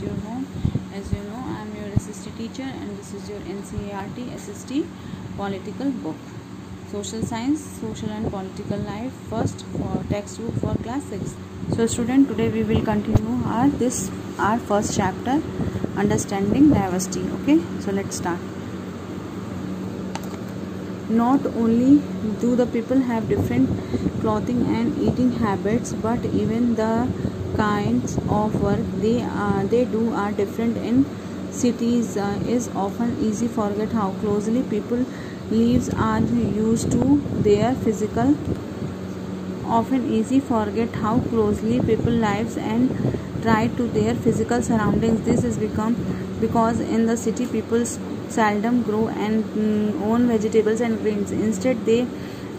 your home. As you know, I am your SST teacher and this is your NCERT SST political book. Social science, social and political life, first for textbook for class 6. So student, today we will continue our first chapter, understanding diversity. Okay, so let's start. Not only do the people have different clothing and eating habits, but even the kinds of work they do are different. In cities is often easy forget how closely people lives are used to their physical lives and try to their physical surroundings. This is because in the city people seldom grow and own vegetables and grains. Instead they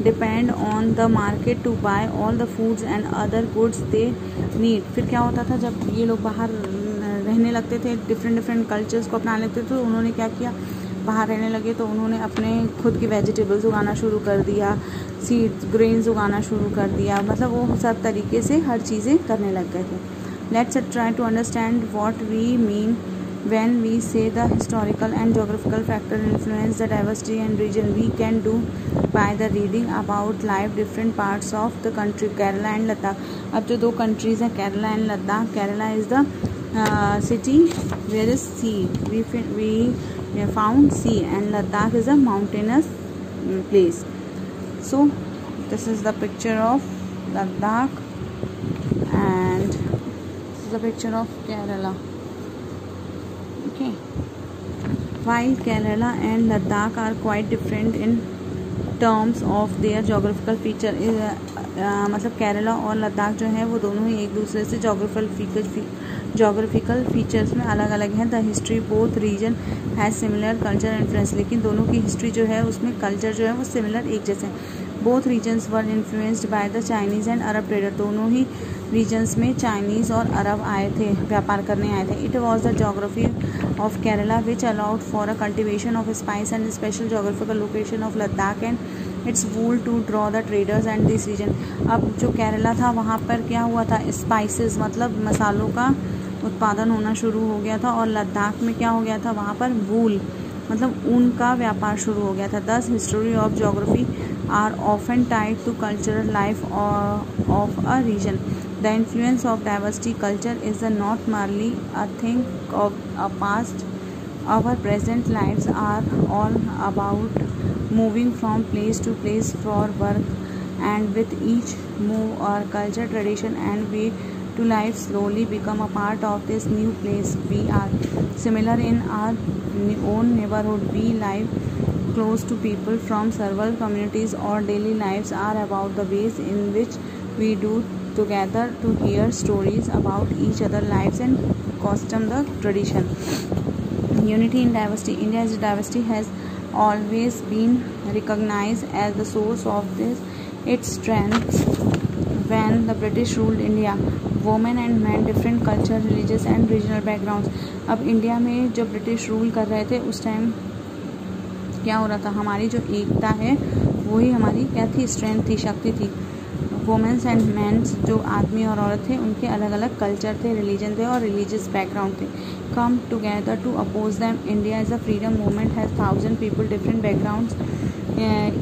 depend on the market to buy all the foods and other goods they need. फिर क्या होता था, जब ये लोग बाहर रहने लगते थे, डिफरेंट कल्चर्स को अपनाने लगते थे, तो उन्होंने क्या किया, बाहर रहने लगे तो उन्होंने अपने खुद की वेजिटेबल्स उगाना शुरू कर दिया, सीड्स ग्रेन्स उगाना शुरू कर दिया, मतलब वो सब तरीके से हर चीज़ें करने लग गए थे. Let's try to understand what we mean when we say the historical and geographical factor influence the diversity and region. We can do by the reading about life different parts of the country, Kerala and Ladakh. अब जो दो countries हैं, Kerala and Ladakh. Kerala is the city where is sea, we found sea, and Ladakh is a mountainous place. So this is the picture of Ladakh and this is the picture of Kerala. Okay, while Kerala and Ladakh are quite different in terms of their geographical feature, मतलब केरला और लद्दाख जो है वो दोनों ही एक दूसरे से geographical features में अलग अलग हैं. The history both region has similar culture influence, लेकिन दोनों की हिस्ट्री जो है उसमें कल्चर जो है वो सिमिलर एक जैसे हैं. Both regions were influenced by the Chinese and Arab trader. दोनों ही रीजन्स में चाइनीज़ और अरब आए थे, व्यापार करने आए थे. It was the geography of Kerala which allowed for a cultivation of spice and special geographical location of Ladakh and its wool to draw the traders and this region. अब जो केरला था वहाँ पर क्या हुआ था, स्पाइसेस मतलब मसालों का उत्पादन होना शुरू हो गया था, और लद्दाख में क्या हो गया था, वहाँ पर वूल मतलब ऊन का व्यापार शुरू हो गया था. Thus history of geography are often tied to cultural life of a region. The influence of diversity culture is not merely a thing of a past. Our present lives are all about moving from place to place for work, and with each move our culture, tradition and way to life slowly become a part of this new place. We are similar in our own neighborhood. We live close to people from several communities. Our daily lives are about the ways in which we do together to hear stories about each other's lives and custom the tradition. Unity in diversity. India's diversity has always been recognized as the source of its strength. When the British ruled India, women and men, different culture, religious and regional backgrounds. अब India में जब British rule कर रहे थे उस time क्या हो रहा था, हमारी जो एकता है वही हमारी क्या थी, स्ट्रेंथ थी, शक्ति थी. वुमेन्स एंड मेन्स, जो आदमी और औरत थे उनके अलग अलग कल्चर थे, रिलीजन थे और रिलीजियस बैकग्राउंड थे. Come together to oppose them. India is a freedom movement has 1000 people different backgrounds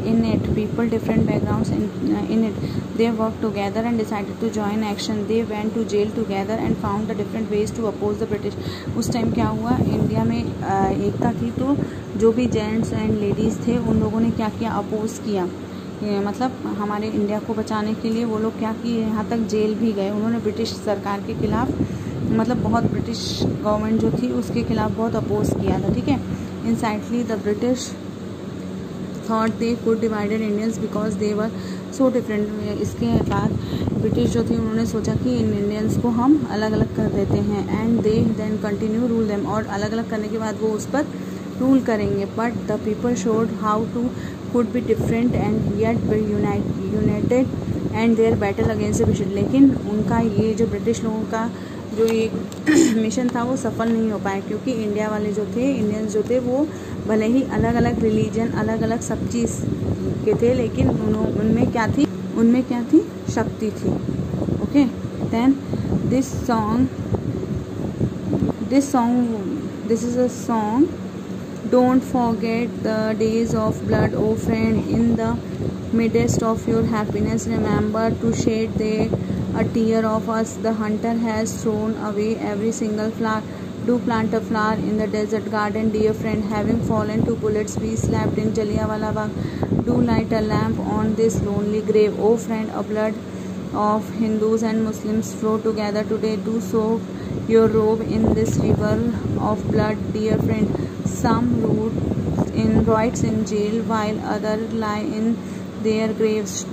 in it. People different backgrounds in it. They worked together and decided to join action. They went to jail together and found the different ways to oppose the British. उस time क्या हुआ, India में एकता थी, तो जो भी gents and ladies थे उन लोगों ने क्या किया, अपोज किया. मतलब हमारे इंडिया को बचाने के लिए वो लोग क्या किए, यहाँ तक जेल भी गए. उन्होंने ब्रिटिश सरकार के खिलाफ, मतलब बहुत ब्रिटिश गवर्नमेंट जो थी उसके खिलाफ बहुत अपोज किया था. ठीक है. Insidely the British thought they could divided Indians because they were so different. इसके बाद ब्रिटिश जो थी उन्होंने सोचा कि इन इंडियंस को हम अलग अलग कर देते हैं, and they then continue rule them. और अलग अलग करने के बाद वो उस पर रूल करेंगे. But the people showed how to could be different and yet be united and their battle against the British. लेकिन उनका ये जो ब्रिटिश लोगों का जो एक मिशन था वो सफल नहीं हो पाया, क्योंकि इंडिया वाले जो थे, इंडियंस जो थे, वो भले ही अलग अलग रिलीजन, अलग अलग सब चीज़ के थे, लेकिन उनमें क्या थी, शक्ति थी. Okay, then this song This is a song. Don't forget the days of blood, oh friend. In the midst of your happiness, remember to shed a tear of us. The hunter has thrown away every single flower. Do plant a flower in the desert garden, dear friend. Having fallen to bullets, we slept in Jallianwala Bagh. Do light a lamp on this lonely grave, oh friend. A blood of Hindus and Muslims flow together today. Do soak your robe in this river of blood, dear friend. Some riots in jail, while others lie in their graves.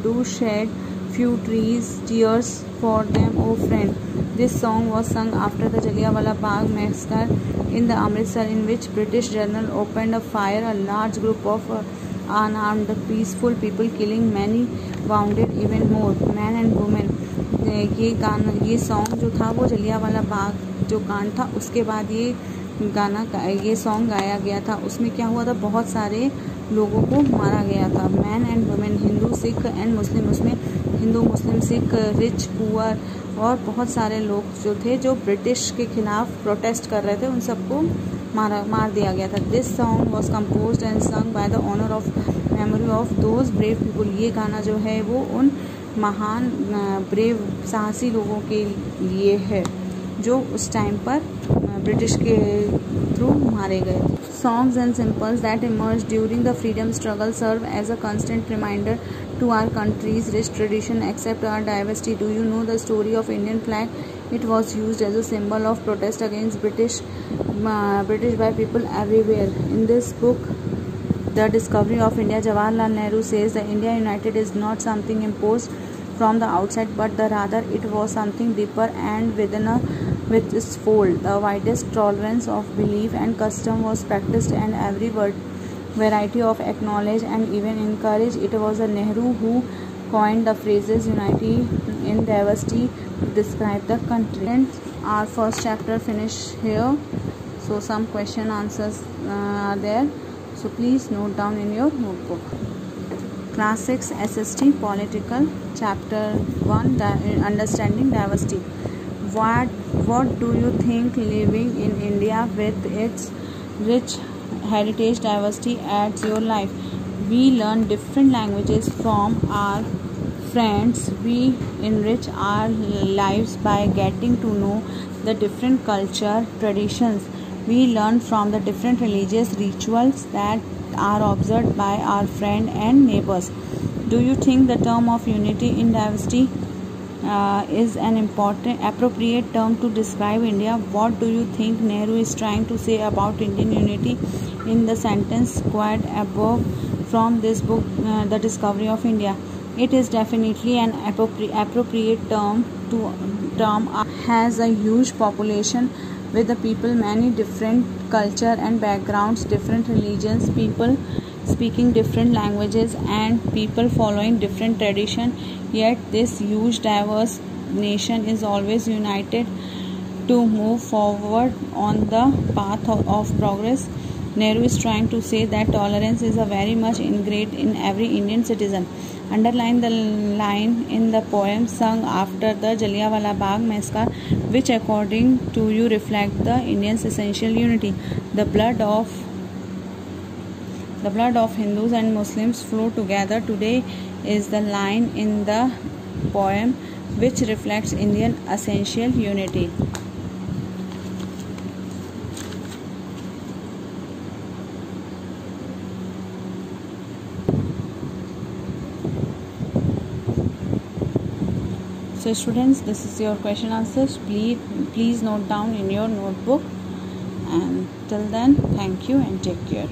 Do shed few tears for them, oh friend. This song was sung after the Jallianwala Bagh massacre in the Amritsar, in which British general opened a fire. A large group of unarmed peaceful people, killing many, wounded even more men and women. ये song जो था वो जलियांवाला बाग जो कांड था उसके बाद ये सॉन्ग गाया गया था। उसमें क्या हुआ था, बहुत सारे लोगों को मारा गया था, man and women, Hindu Sikh and Muslim. उसमें हिंदू मुस्लिम सिख रिच पुअर और बहुत सारे लोग जो थे जो ब्रिटिश के खिलाफ प्रोटेस्ट कर रहे थे, उन सबको मार दिया गया था। This song was composed and sung by the honour of memory of those brave people. ये गाना जो है वो उन महान ब्रेव साहसी लोगों के लिए है जो उस टाइम पर ब्रिटिश के थ्रू मारे गए। Songs and symbols that emerged during the freedom struggle serve as a constant reminder to our country's rich tradition, accept our diversity. Do you know the story of Indian flag? It was used as a symbol of protest against British by people everywhere. In this book, The Discovery of India, Jawaharlal Nehru says the India United is not something imposed from the outside, but rather it was something deeper and with its fold. The widest tolerance of belief and custom was practiced, and every variety of acknowledged and even encouraged. It was Nehru who coined the phrases unity in diversity to describe the country. And our first chapter finished here. So some question answers are there. So please note down in your notebook. Class 6 SST Political, Chapter 1, Understanding Diversity. What do you think living in India with its rich heritage diversity adds your life? We learn different languages from our friends. We enrich our lives by getting to know the different culture, traditions. We learn from the different religious rituals that are observed by our friends and neighbors. Do you think the term of unity in diversity is an appropriate term to describe India? What do you think Nehru is trying to say about Indian unity in the sentence quoted above from this book, The Discovery of India? It is definitely an appropriate term. Has a huge population with the people, many different culture and backgrounds, different religions, people speaking different languages, and people following different tradition. Yet this huge diverse nation is always united to move forward on the path of progress. Nehru is trying to say that tolerance is a very much ingrained in every Indian citizen. Underline the line in the poem sung after the Jallianwala Bagh massacre, which according to you reflect the Indians' essential unity. The blood of Hindus and Muslims flow together today is the line in the poem which reflects Indian essential unity. So students, this is your question answers. Please note down in your notebook, and till then, thank you and take care.